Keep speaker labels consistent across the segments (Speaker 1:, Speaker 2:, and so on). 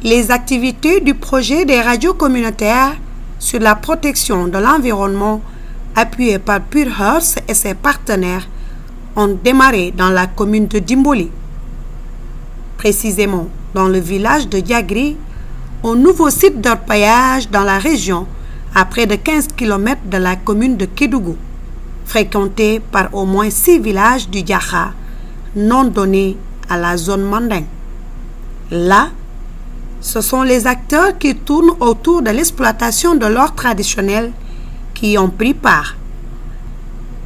Speaker 1: Les activités du projet des radios communautaires sur la protection de l'environnement, appuyé par Pure Earth et ses partenaires, ont démarré dans la commune de Dimboli. Précisément dans le village de Diagri, un nouveau site d'orpaillage dans la région, à près de 15 km de la commune de Kédougou, fréquenté par au moins 6 villages du Diakha, non donnés à la zone Manding. Là, ce sont les acteurs qui tournent autour de l'exploitation de l'or traditionnel qui y ont pris part.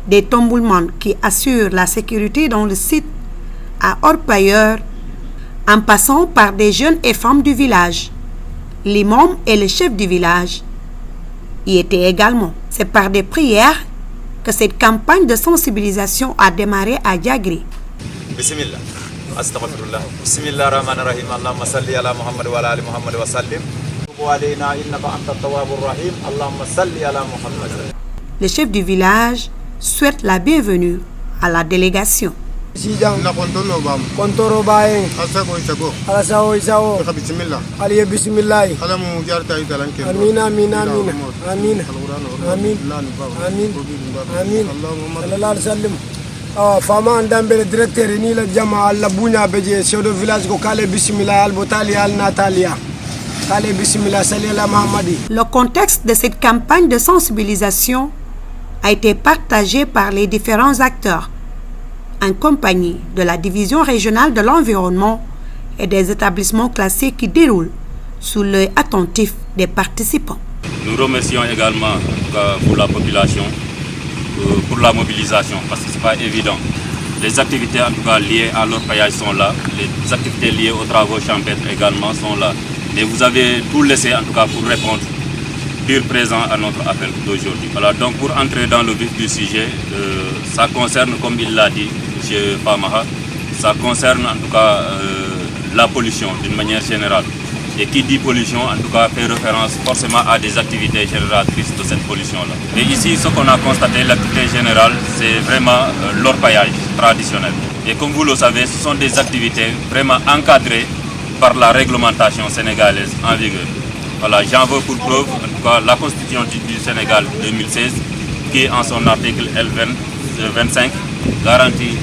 Speaker 1: Des tomboulements qui assurent la sécurité dans le site à orpailleurs, en passant par des jeunes et femmes du village. L'imam et le chef du village y étaient également. C'est par des prières que cette campagne de sensibilisation a démarré à Diagri.
Speaker 2: Bismillah. Astaghfirullah. Bismillahirrahmanirrahim. Allahumma salli ala Muhammad wa ala ali Muhammad wa sallim. Wa alayna innaka antat tawwabur rahim. Allahumma salli ala Muhammad.
Speaker 1: Le chef du village souhaite la bienvenue à la délégation.
Speaker 3: Fama Ndambele directeur ni la jama alla bunya beje chef de village ko kale bismillah al botali al natalia kale bismillah salila Mahamadi.
Speaker 1: Le contexte de cette campagne de sensibilisation a été partagé par les différents acteurs en compagnie de la division régionale de l'environnement et des établissements classés qui déroulent sous l'œil attentif des participants.
Speaker 4: Nous remercions également pour la population, pour la mobilisation, parce que ce n'est pas évident. Les activités en tout cas liées à l'orpaillage sont là, les activités liées aux travaux champêtres également sont là. Mais vous avez tout laissé en tout cas pour répondre, pur présent à notre appel d'aujourd'hui. Voilà, donc pour entrer dans le vif du sujet, ça concerne, comme il l'a dit, M. Famaha, ça concerne en tout cas la pollution d'une manière générale. Et qui dit pollution, en tout cas, fait référence forcément à des activités génératrices de cette pollution-là. Et ici, ce qu'on a constaté, l'activité générale, c'est vraiment l'orpaillage traditionnel. Et comme vous le savez, ce sont des activités vraiment encadrées par la réglementation sénégalaise en vigueur. Voilà, j'en veux pour preuve, en tout cas, la Constitution du Sénégal 2016, qui en son article L25 garantit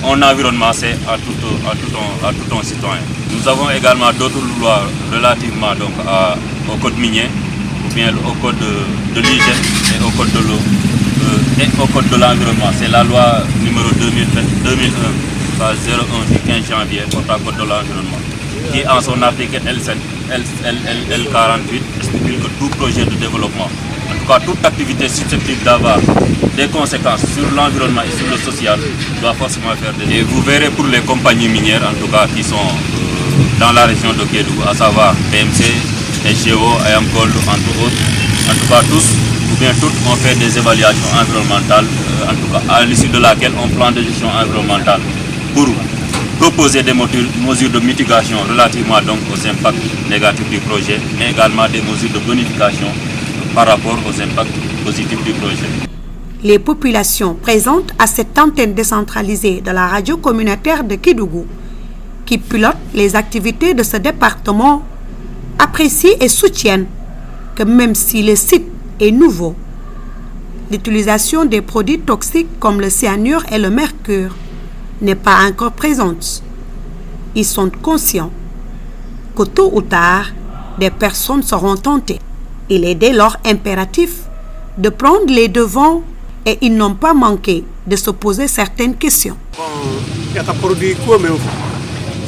Speaker 4: un environnement sain à tout un citoyen. Nous avons également d'autres lois relativement donc, au code minier, ou bien au code de l'hygiène et au code de l'eau et au code de l'environnement. C'est la loi numéro 2001, 01 du 15 janvier contre le code de l'environnement, qui en son article L48 stipule que tout projet de développement, en tout cas toute activité susceptible d'avoir des conséquences sur l'environnement et sur le social, doit forcément faire des... Et vous verrez pour les compagnies minières, en tout cas, qui sont dans la région de Kédougou, à savoir PMC, SGO, Ayamkol, entre autres, en tout cas tous, ou bien toutes, ont fait des évaluations environnementales, en tout cas à l'issue de laquelle un plan de gestion environnementale pour proposer des mesures de mitigation relativement donc aux impacts négatifs du projet, mais également des mesures de bonification par rapport aux impacts positifs du projet.
Speaker 1: Les populations présentes à cette antenne décentralisée de la radio communautaire de Kédougou, qui pilote les activités de ce département, apprécient et soutiennent que même si le site est nouveau, l'utilisation des produits toxiques comme le cyanure et le mercure n'est pas encore présente. Ils sont conscients que tôt ou tard, des personnes seront tentées. Il est dès lors impératif de prendre les devants et ils n'ont pas manqué de se poser certaines questions.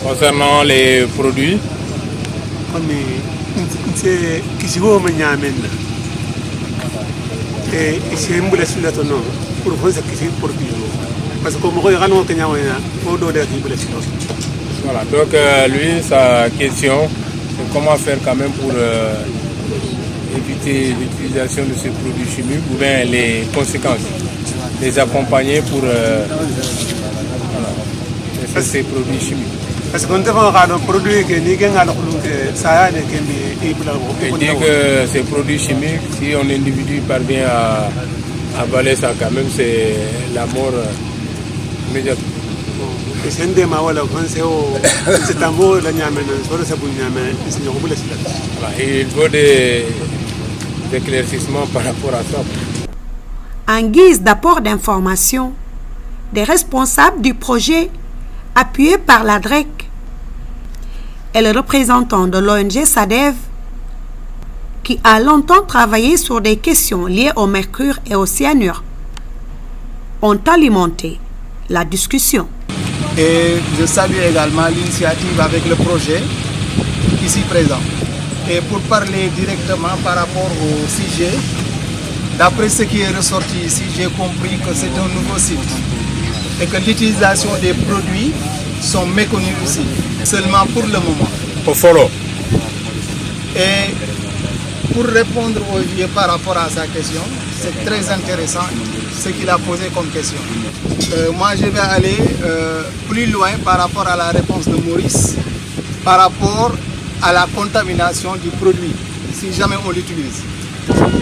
Speaker 5: Concernant les produits, voilà, donc lui, sa question, c'est comment faire quand même pour éviter l'utilisation de ces produits chimiques ou bien les conséquences, les accompagner pour ces produits chimiques.
Speaker 3: Parce qu'on devrait un produit qui n'est pas ça,
Speaker 5: il dit que ces produits chimiques, si un individu parvient à avaler ça, quand même, c'est la mort immédiate. Il faut des éclaircissements par rapport à ça.
Speaker 1: En guise d'apport d'information, des responsables du projet, appuyés par la DREC et le représentant de l'ONG SADEV, qui a longtemps travaillé sur des questions liées au mercure et au cyanure, ont alimenté la discussion.
Speaker 6: Et je salue également l'initiative avec le projet ici présent. Et pour parler directement par rapport au sujet, d'après ce qui est ressorti ici, j'ai compris que c'est un nouveau site et que l'utilisation des produits sont méconnus ici, seulement pour le moment.
Speaker 5: Au follow.
Speaker 6: Et pour répondre au vieux par rapport à sa question, c'est très intéressant ce qu'il a posé comme question. Moi, je vais aller plus loin par rapport à la réponse de Maurice, par rapport à la contamination du produit, si jamais on l'utilise.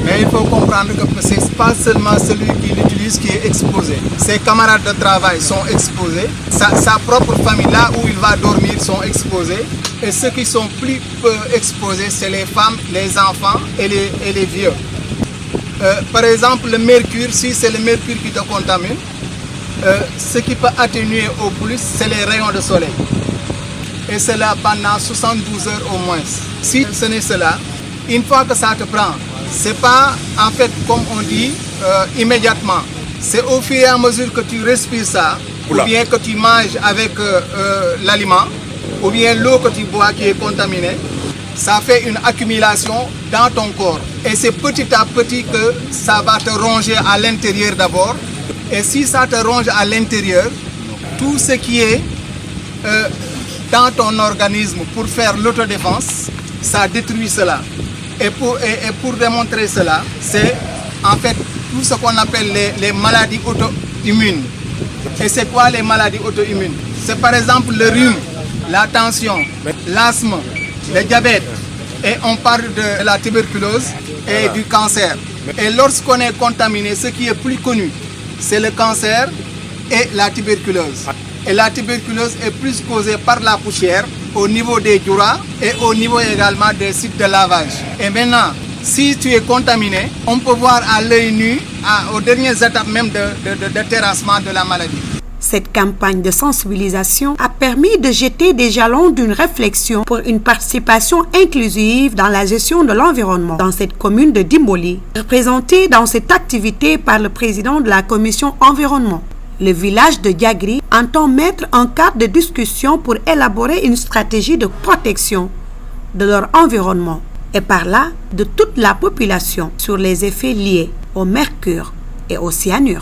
Speaker 6: Mais il faut comprendre que ce n'est pas seulement celui qui l'utilise qui est exposé. Ses camarades de travail sont exposés, sa propre famille, là où il va dormir, sont exposés. Et ceux qui sont plus exposés, c'est les femmes, les enfants et les vieux. Par exemple, le mercure, si c'est le mercure qui te contamine, ce qui peut atténuer au plus, c'est les rayons de soleil. Et cela pendant 72 heures au moins. Si ce n'est cela, une fois que ça te prend, c'est pas en fait comme on dit immédiatement. C'est au fur et à mesure que tu respires ça, ou bien que tu manges avec l'aliment, ou bien l'eau que tu bois qui est contaminée, ça fait une accumulation dans ton corps. Et c'est petit à petit que ça va te ronger à l'intérieur d'abord. Et si ça te ronge à l'intérieur, tout ce qui est dans ton organisme pour faire l'autodéfense, ça détruit cela. Et pour démontrer cela, c'est en fait tout ce qu'on appelle les maladies auto-immunes. Et c'est quoi les maladies auto-immunes? C'est par exemple le rhume, la tension, l'asthme, le diabète. Et on parle de la tuberculose et du cancer. Et lorsqu'on est contaminé, ce qui est plus connu, c'est le cancer et la tuberculose. Et la tuberculose est plus causée par la poussière au niveau des duras et au niveau également des sites de lavage. Et maintenant, si tu es contaminé, on peut voir à l'œil nu, aux dernières étapes même de terrassement de la maladie.
Speaker 1: Cette campagne de sensibilisation a permis de jeter des jalons d'une réflexion pour une participation inclusive dans la gestion de l'environnement dans cette commune de Dimboli, représentée dans cette activité par le président de la commission environnement. Le village de Diagri entend mettre un cadre de discussion pour élaborer une stratégie de protection de leur environnement et par là de toute la population sur les effets liés au mercure et au cyanure.